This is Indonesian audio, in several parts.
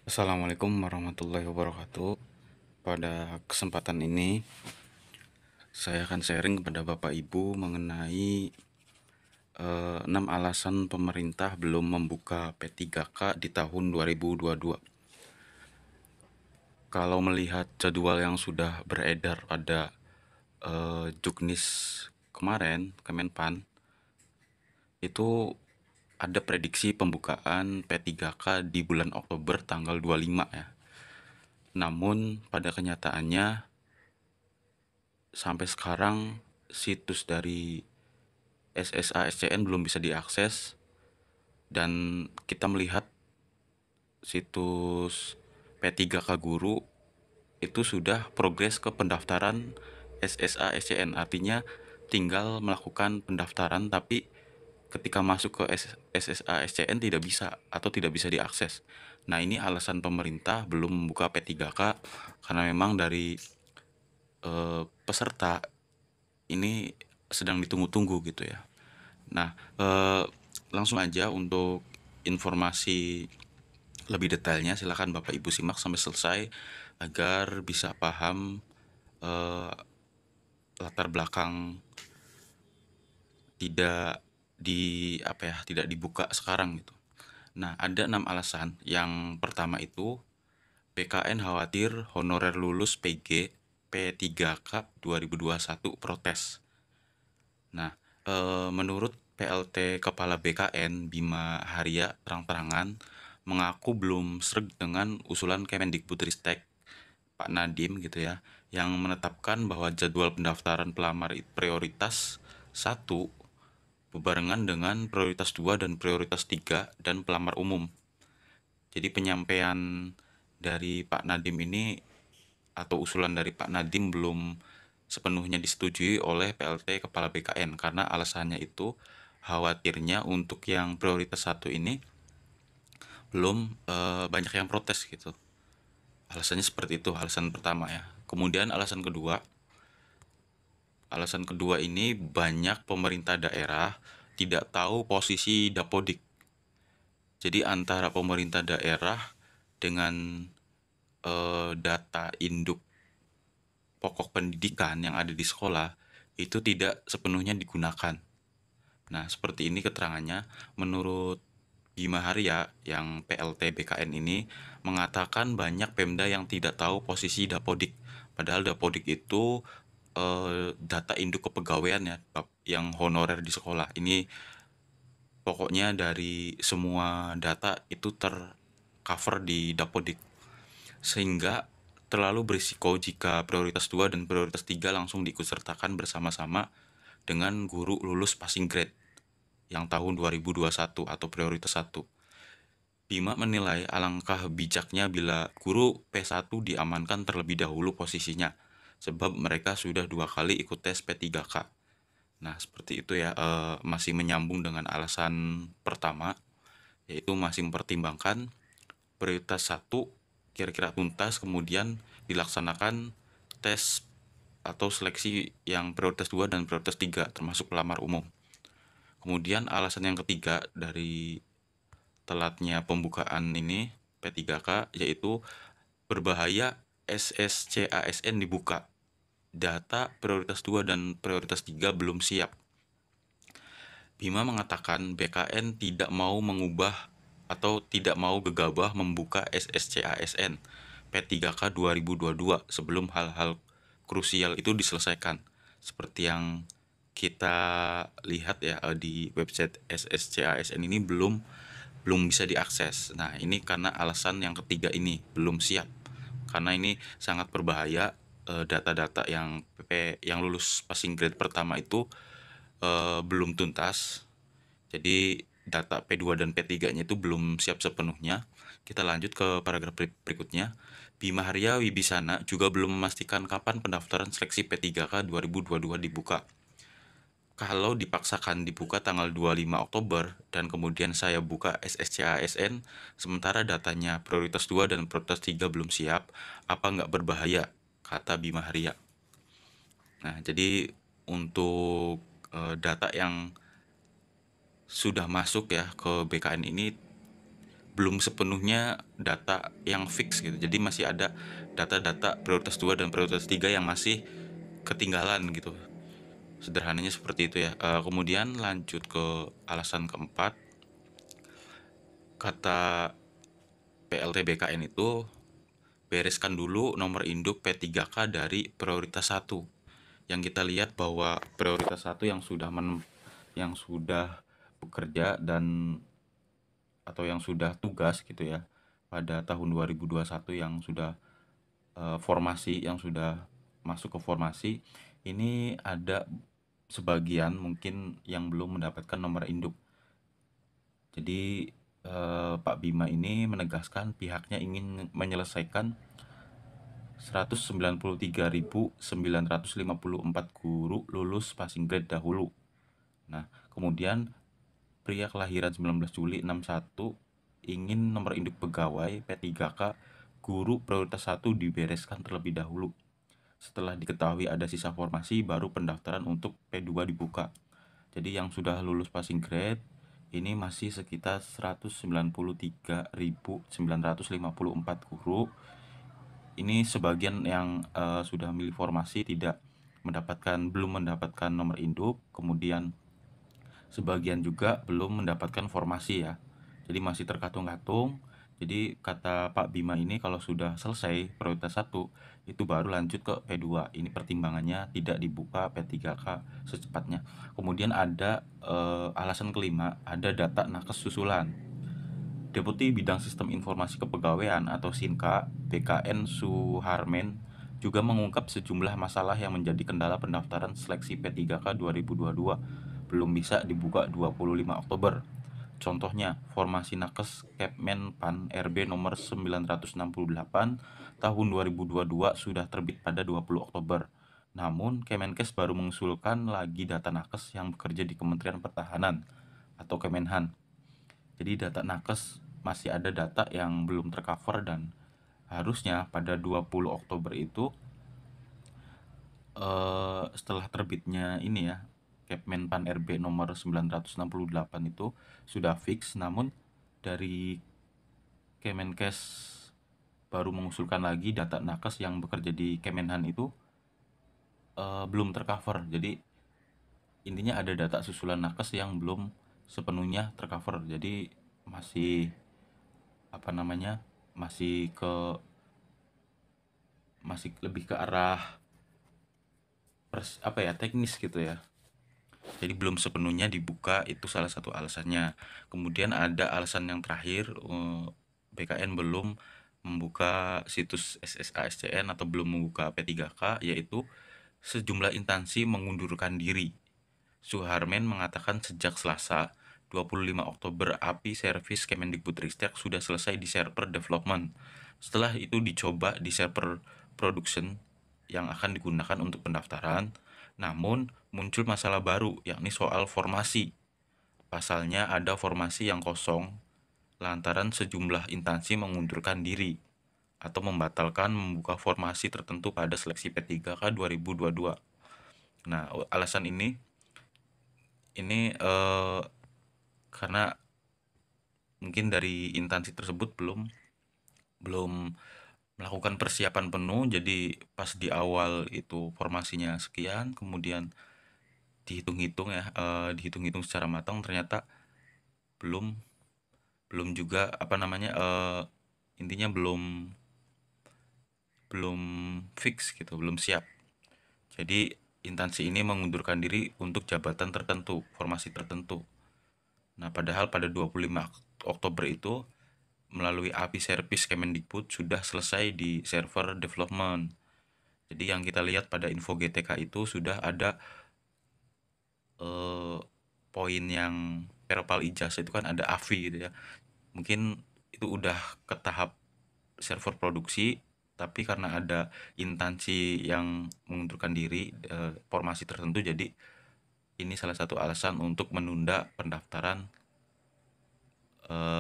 Assalamualaikum warahmatullahi wabarakatuh. Pada kesempatan ini, saya akan sharing kepada Bapak Ibu mengenai 6 alasan pemerintah belum membuka P3K di tahun 2022. Kalau melihat jadwal yang sudah beredar pada Juknis kemarin, Kemenpan, itu ada prediksi pembukaan P3K di bulan Oktober tanggal 25 ya. Namun pada kenyataannya sampai sekarang situs dari SSA-SCN belum bisa diakses, dan kita melihat situs P3K Guru itu sudah progres ke pendaftaran SSA-SCN, artinya tinggal melakukan pendaftaran, tapi ketika masuk ke SSA-SCN tidak bisa atau tidak bisa diakses. Nah, ini alasan pemerintah belum membuka P3K karena memang dari peserta ini sedang ditunggu-tunggu gitu ya. Nah, langsung aja untuk informasi lebih detailnya silakan Bapak Ibu simak sampai selesai agar bisa paham latar belakang tidak tidak dibuka sekarang gitu. Nah, ada 6 alasan. Yang pertama itu BKN khawatir honorer lulus PG P3K 2021 protes. Nah, menurut PLT Kepala BKN Bima Haria terang-terangan mengaku belum sreg dengan usulan Kemendikbudristek Pak Nadiem gitu ya, yang menetapkan bahwa jadwal pendaftaran pelamar prioritas 1 bebarengan dengan prioritas 2 dan prioritas 3 dan pelamar umum. Jadi penyampaian dari Pak Nadiem ini atau usulan dari Pak Nadiem belum sepenuhnya disetujui oleh PLT Kepala BKN karena alasannya itu khawatirnya untuk yang prioritas 1 ini belum banyak yang protes gitu. Alasannya seperti itu, alasan pertama ya. Kemudian alasan kedua ini banyak pemerintah daerah tidak tahu posisi Dapodik. Jadi antara pemerintah daerah dengan data induk pokok pendidikan yang ada di sekolah itu tidak sepenuhnya digunakan. Nah, seperti ini keterangannya. Menurut Bima Haria yang PLT BKN ini mengatakan banyak Pemda yang tidak tahu posisi Dapodik. Padahal Dapodik itu data induk kepegawaian ya, yang honorer di sekolah. Ini pokoknya dari semua data itu tercover di Dapodik. Sehingga terlalu berisiko jika prioritas 2 dan prioritas 3 langsung diikutsertakan bersama-sama dengan guru lulus passing grade yang tahun 2021 atau prioritas 1. Bima menilai alangkah bijaknya bila guru P1 diamankan terlebih dahulu posisinya, sebab mereka sudah 2 kali ikut tes P3K. Nah, seperti itu ya, masih menyambung dengan alasan pertama, yaitu masih mempertimbangkan prioritas 1 kira-kira tuntas, kemudian dilaksanakan tes atau seleksi yang prioritas 2 dan prioritas 3 termasuk pelamar umum. Kemudian alasan yang ketiga dari telatnya pembukaan ini P3K yaitu berbahaya SSCASN dibuka. Data prioritas 2 dan prioritas 3 belum siap. Bima mengatakan BKN tidak mau mengubah atau tidak mau gegabah membuka SSCASN P3K 2022 sebelum hal-hal krusial itu diselesaikan. Seperti yang kita lihat ya di website SSCASN ini belum bisa diakses. Nah, ini karena alasan yang ketiga ini belum siap. Karena ini sangat berbahaya, data-data yang yang lulus passing grade pertama itu belum tuntas. Jadi data P2 dan P3-nya itu belum siap sepenuhnya. Kita lanjut ke paragraf berikutnya. Bima Haria Wibisana juga belum memastikan kapan pendaftaran seleksi P3K 2022 dibuka. Kalau dipaksakan dibuka tanggal 25 Oktober dan kemudian saya buka SSCASN, sementara datanya prioritas 2 dan prioritas 3 belum siap, apa nggak berbahaya? Kata Bima Haria. Nah, jadi untuk data yang sudah masuk ya ke BKN ini belum sepenuhnya data yang fix gitu. Jadi masih ada data-data prioritas 2 dan prioritas 3 yang masih ketinggalan gitu. Sederhananya seperti itu ya. Kemudian lanjut ke alasan keempat, kata PLT BKN itu bereskan dulu nomor induk P3K dari prioritas 1. Yang kita lihat bahwa prioritas 1 yang sudah bekerja dan atau yang sudah tugas gitu ya pada tahun 2021, yang sudah formasi, yang sudah masuk ke formasi, ini ada sebagian mungkin yang belum mendapatkan nomor induk. Jadi Pak Bima ini menegaskan pihaknya ingin menyelesaikan 193.954 guru lulus passing grade dahulu. Nah, kemudian pria kelahiran 19 Juli 61 ingin nomor induk pegawai P3K guru prioritas 1 dibereskan terlebih dahulu. Setelah diketahui ada sisa formasi, baru pendaftaran untuk P2 dibuka. Jadi yang sudah lulus passing grade ini masih sekitar 193.954 guru. Ini sebagian yang sudah milih formasi belum mendapatkan nomor induk, kemudian sebagian juga belum mendapatkan formasi ya. Jadi masih terkatung-katung. Jadi kata Pak Bima ini kalau sudah selesai prioritas 1 itu baru lanjut ke P2. Ini pertimbangannya tidak dibuka P3K secepatnya. Kemudian ada alasan kelima, ada data nakes susulan. Deputi Bidang Sistem Informasi Kepegawaian atau SINKA BKN Suharmen juga mengungkap sejumlah masalah yang menjadi kendala pendaftaran seleksi P3K 2022 belum bisa dibuka 25 Oktober. Contohnya, formasi nakes Kepmenpan RB nomor 968 tahun 2022 sudah terbit pada 20 Oktober. Namun, Kemenkes baru mengusulkan lagi data nakes yang bekerja di Kementerian Pertahanan atau Kemenhan. Jadi data nakes masih ada data yang belum tercover, dan harusnya pada 20 Oktober itu setelah terbitnya ini ya Kepmenpan RB nomor 968 itu sudah fix, namun dari Kemenkes baru mengusulkan lagi data nakes yang bekerja di Kemenhan itu belum tercover. Jadi intinya ada data susulan nakes yang belum sepenuhnya tercover. Jadi masih masih lebih ke arah teknis gitu ya. Jadi belum sepenuhnya dibuka, itu salah satu alasannya. Kemudian ada alasan yang terakhir, BKN belum membuka situs SSA-SCN atau belum membuka P3K, yaitu sejumlah instansi mengundurkan diri. Suharmen mengatakan sejak Selasa 25 Oktober API Service Kemendikbudristek sudah selesai di server development. Setelah itu dicoba di server production yang akan digunakan untuk pendaftaran. Namun muncul masalah baru, yakni soal formasi. Pasalnya ada formasi yang kosong lantaran sejumlah instansi mengundurkan diri atau membatalkan membuka formasi tertentu pada seleksi P3K 2022. Nah, alasan ini karena mungkin dari instansi tersebut belum melakukan persiapan penuh. Jadi pas di awal itu formasinya sekian, kemudian dihitung-hitung secara matang, ternyata belum juga intinya belum fix gitu, belum siap. Jadi instansi ini mengundurkan diri untuk jabatan tertentu, formasi tertentu. Nah, padahal pada 25 Oktober itu melalui API Service Kemendikbud sudah selesai di server development. Jadi yang kita lihat pada info GTK itu sudah ada poin yang perpal ijazah itu kan ada AFI gitu ya. Mungkin itu udah ke tahap server produksi, tapi karena ada instansi yang mengundurkan diri formasi tertentu, jadi ini salah satu alasan untuk menunda pendaftaran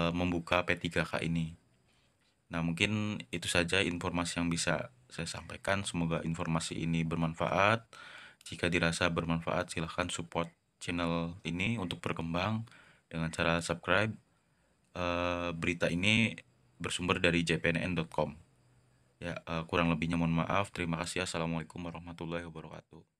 membuka P3K ini. Nah, mungkin itu saja informasi yang bisa saya sampaikan. Semoga informasi ini bermanfaat. Jika dirasa bermanfaat, silahkan support channel ini untuk berkembang dengan cara subscribe, berita ini bersumber dari jpnn.com. Ya, kurang lebihnya mohon maaf. Terima kasih. Assalamualaikum warahmatullahi wabarakatuh.